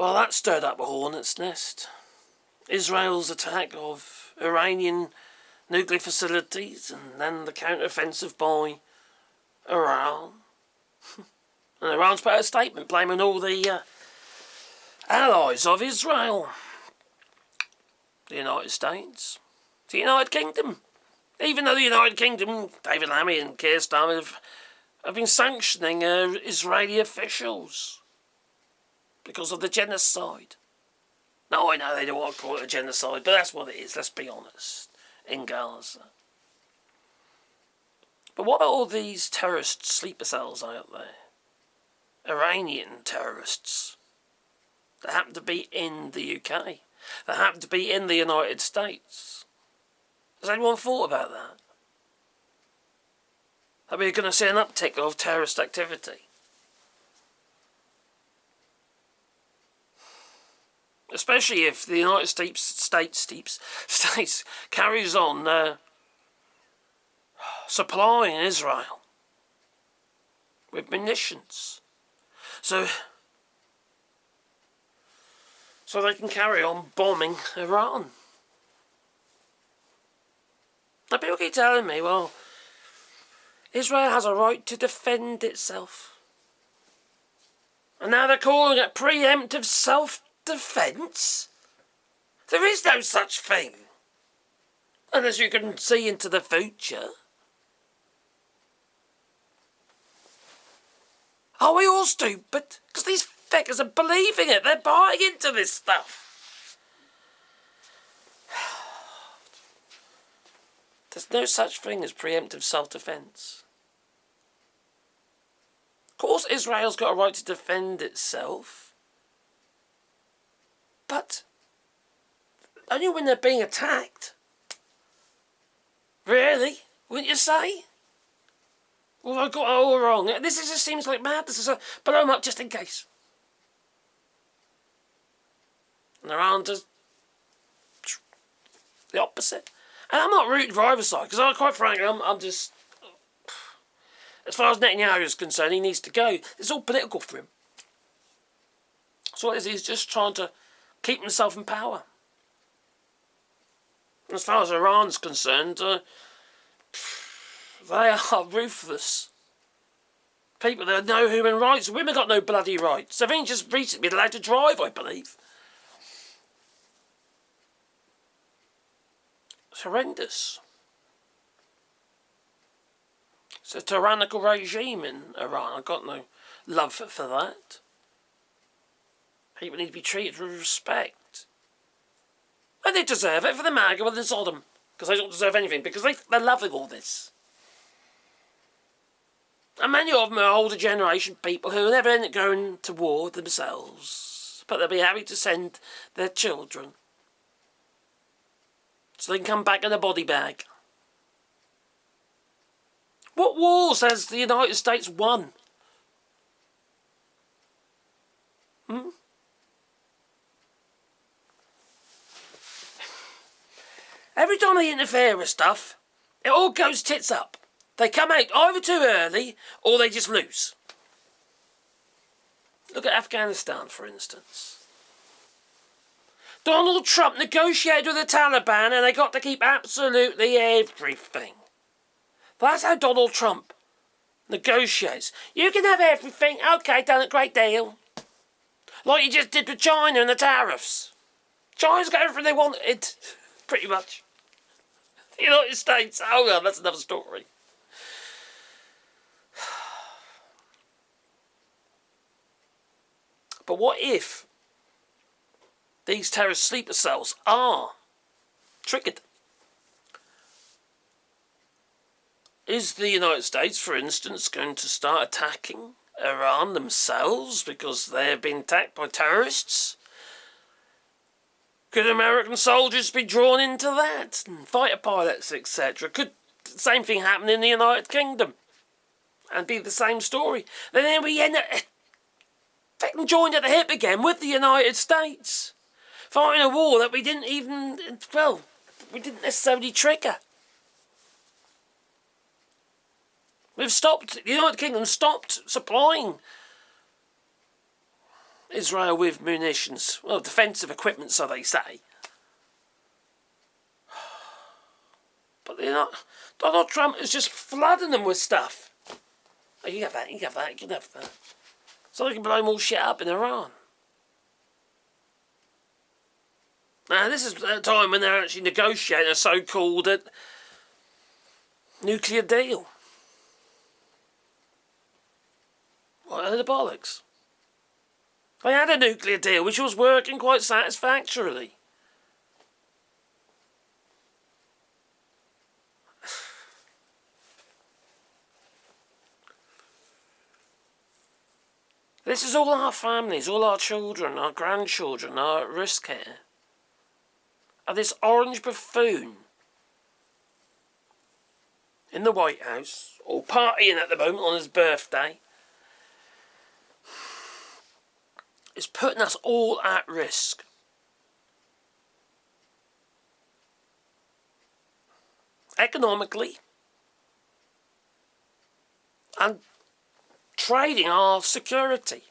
Well, that stirred up a hornet's nest. Israel's attack of Iranian nuclear facilities, and then the counter-offensive by Iran. And Iran's put out a statement blaming all the allies of Israel. The United States. The United Kingdom. Even though the United Kingdom, David Lammy and Keir Starmer have been sanctioning Israeli officials because of the genocide. Now, I know they don't want to call it a genocide, but that's what it is, let's be honest, in Gaza. But what about all these terrorist sleeper cells out there? Iranian terrorists that happen to be in the UK, that happen to be in the United States. Has anyone thought about that? Are we going to see an uptick of terrorist activity? Especially if the United States carries on supplying Israel with munitions. So they can carry on bombing Iran. Now people keep telling me, well, Israel has a right to defend itself. And now they're calling it preemptive self-defence? There is no such thing. Unless you can see into the future. Are we all stupid? Because these feckers are believing it. They're buying into this stuff. There's no such thing as preemptive self-defence. Of course Israel's got a right to defend itself. But only when they're being attacked. Really? Wouldn't you say? Well, I got it all wrong. This just seems like madness. But I'm up just in case. And Iran does the opposite. And I'm not rooting for either side, because quite frankly, I'm just... As far as Netanyahu is concerned, he needs to go. It's all political for him. So what it is, he's just trying to keep himself in power. As far as Iran's concerned, they are ruthless. People that have no human rights. Women got no bloody rights. They've only just recently been allowed to drive, I believe. It's horrendous. It's a tyrannical regime in Iran. I've got no love for that. People need to be treated with respect. And they deserve it for the MAGA with the Sodom. Because they don't deserve anything. Because they're loving all this. And many of them are older generation people who will never end up going to war themselves. But they'll be happy to send their children. So they can come back in a body bag. What wars has the United States won? Every time they interfere with stuff, it all goes tits up. They come out either too early or they just lose. Look at Afghanistan, for instance. Donald Trump negotiated with the Taliban and they got to keep absolutely everything. That's how Donald Trump negotiates. You can have everything. Okay, done a great deal. Like you just did with China and the tariffs. China's got everything they wanted, pretty much. The United States, oh well, that's another story. But what if these terrorist sleeper cells are triggered? Is the United States, for instance, going to start attacking Iran themselves because they have been attacked by terrorists? Could American soldiers be drawn into that? And fighter pilots, etc. Could the same thing happen in the United Kingdom? And be the same story? Then we end up joined at the hip again with the United States. Fighting a war that we didn't even, well, we didn't necessarily trigger. The United Kingdom stopped supplying Israel with munitions. Well, defensive equipment, so they say. But they're not. Donald Trump is just flooding them with stuff. Oh, you have that, you have that, you can have that. So they can blow more shit up in Iran. Now, this is a time when they're actually negotiating a so-called nuclear deal. What are the bollocks? They had a nuclear deal which was working quite satisfactorily. This is all our families, all our children, our grandchildren are at risk here. And this orange buffoon in the White House, all partying at the moment on his birthday, is putting us all at risk. Economically and trading our security.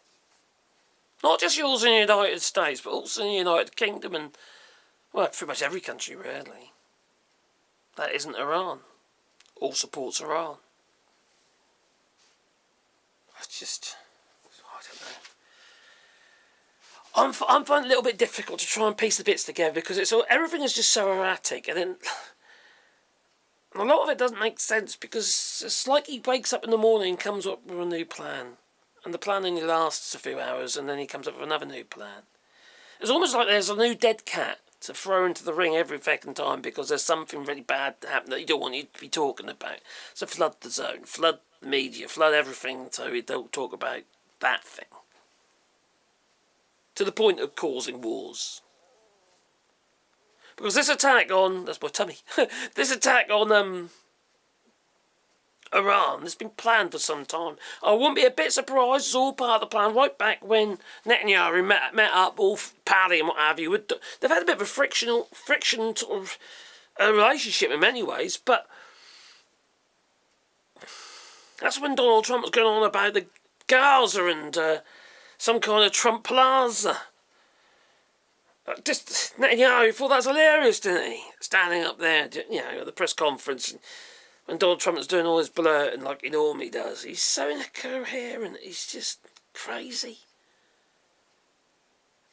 Not just yours in the United States, but also in the United Kingdom and, well, pretty much every country, really. That isn't Iran. All supports Iran. I don't know. I'm finding it a little bit difficult to try and piece the bits together because everything is just so erratic, and then a lot of it doesn't make sense because it's like he wakes up in the morning and comes up with a new plan, and the plan only lasts a few hours, and then he comes up with another new plan. It's almost like there's a new dead cat to throw into the ring every second time because there's something really bad to happen that you don't want you to be talking about. So flood the zone, flood the media, flood everything so we don't talk about that thing. To the point of causing wars. Because this attack on... That's my tummy. This attack on Iran has been planned for some time. I wouldn't be a bit surprised. It's all part of the plan. Right back when Netanyahu met up, all pally and what have you. They've had a bit of a friction sort of relationship in many ways, but that's when Donald Trump was going on about the Gaza and some kind of Trump Plaza. Just Netanyahu thought that was hilarious, didn't he? Standing up there, at the press conference, when Donald Trump was doing all his blurting like he normally does. He's so incoherent. He's just crazy.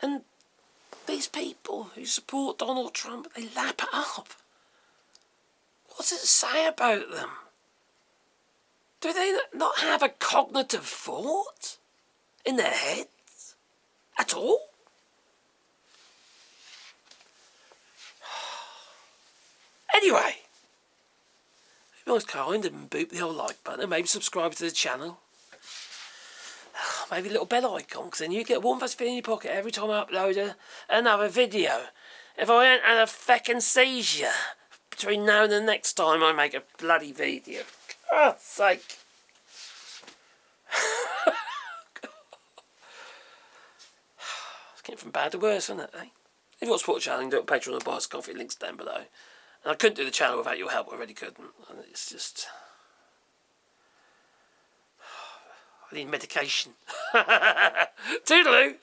And these people who support Donald Trump, they lap it up. What's it say about them? Do they not have a cognitive thought in their heads at all? Anyway, be nice kind and boot the old like button and maybe subscribe to the channel. Maybe a little bell icon, because then you get one fast feeling in your pocket every time I upload another video. If I ain't had a feckin' seizure between now and the next time I make a bloody video. God's sake. It's getting from bad to worse, isn't it, eh? If you want to support the channel, you can do it on Patreon or buy us coffee, links down below. And I couldn't do the channel without your help, I really couldn't. And it's just... I need medication. Toodaloo!